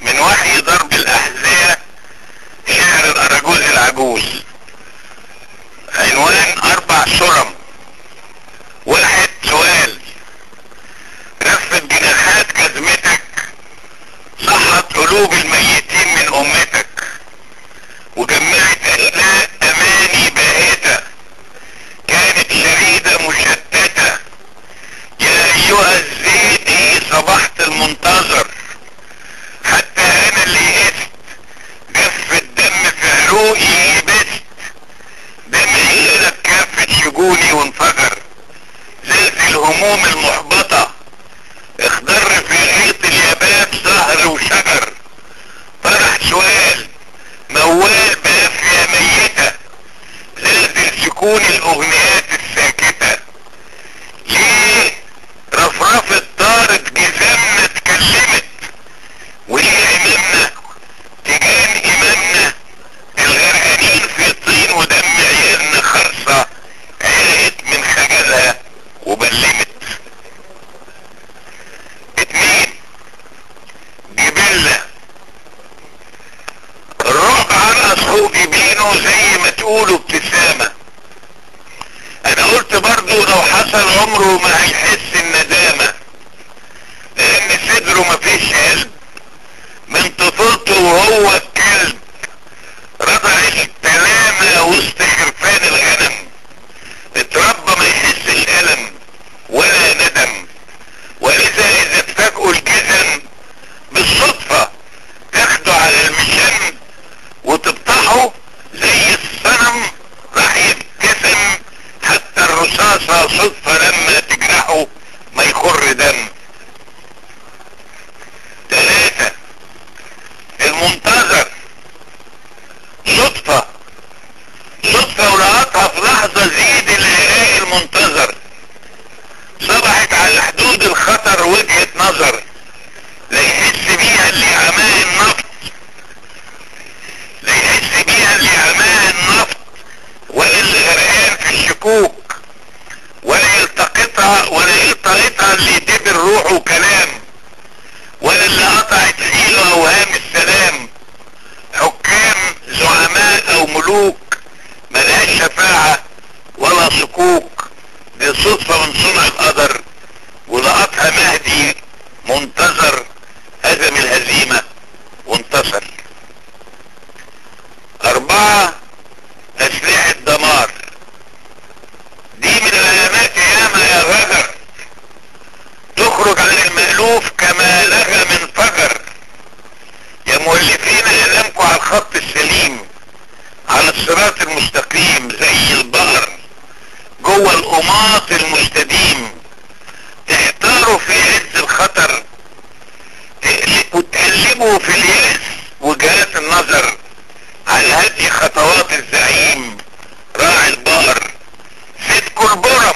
من وحي ضرب الأحذية، شعر الأراجوز العجوز. عنوان 4 سرم. 1. سؤال: رفت جناحات كزمتك، صحت قلوب الميتين من أمتك، وجمعت أشلاء أماني باهتة كانت شريدة مشتتة. يا أيها الزيدي صبحت المنتظر، حتى أنا اللي يئست، جف الدم في عروقي يبست، دمعي إلى كافة شجوني وانفجر. زلزل هموم المحبطة، اخضر في غيط اليابات زهر وشجر. طرح سؤال موال بافية ميتة، زلزل سكون الأغنيات الساكتة. ليه رفرفة طارت جزامنا اتكلمت، وليه إمامنا تجان إمامنا الغرقانين في طين ودم عيالنا خرصة عرقت من خجلها وبلمت. 2. جبلة. الرعب عرقص فوق جبينه زي ما تقولوا ابتسامة. انا قلت برضو لو حصل عمره ما هيحس الندامة، لان صدره مفيش قلب من طفولته وهو الكلب، رضع التلامة وسط خرفان الغنم، اتربى ما يحسش ألم ولا ندم. ولذا اذا اتفاجئوا الجزم بالصدفة تاخده على المشم وتبطحه زي الصنم راح يبتسم، حتى الرصاصة صدفة لما تجرحه ما يخر دم. 3. المنتظر. صدفة ولقطها في لحظة زيد العراق المنتظر، صبحت على حدود الخطر وجهة نظر، لا يحس بيها اللي عماه النفط، ولا اللي غرقان في الشكوك، ولا يلتقطها اللي يدبر روحه كلام، ولا اللي قطعت حيله اوهام السلام. حكام زعماء او ملوك ملهاش شفاعة ولا صكوك، دي صدفة من صنع القدر، ولقطها مهدي منتظر هزم الهزيمة وانتصر. 4. أسلحة دمار. دي من علامات ياما يا غجر، تخرج عن المألوف كما لغى من فجر. يا مؤلفين اعلامكم على الخط السليم، على الصراط المستقيم زي البقر جوه القماط المستديم. تحتاروا في عز الخطر، وتقلبوا في اليأس وجهات النظر، على هدي خطوات الزعيم راعي البقر. صدقوا البرم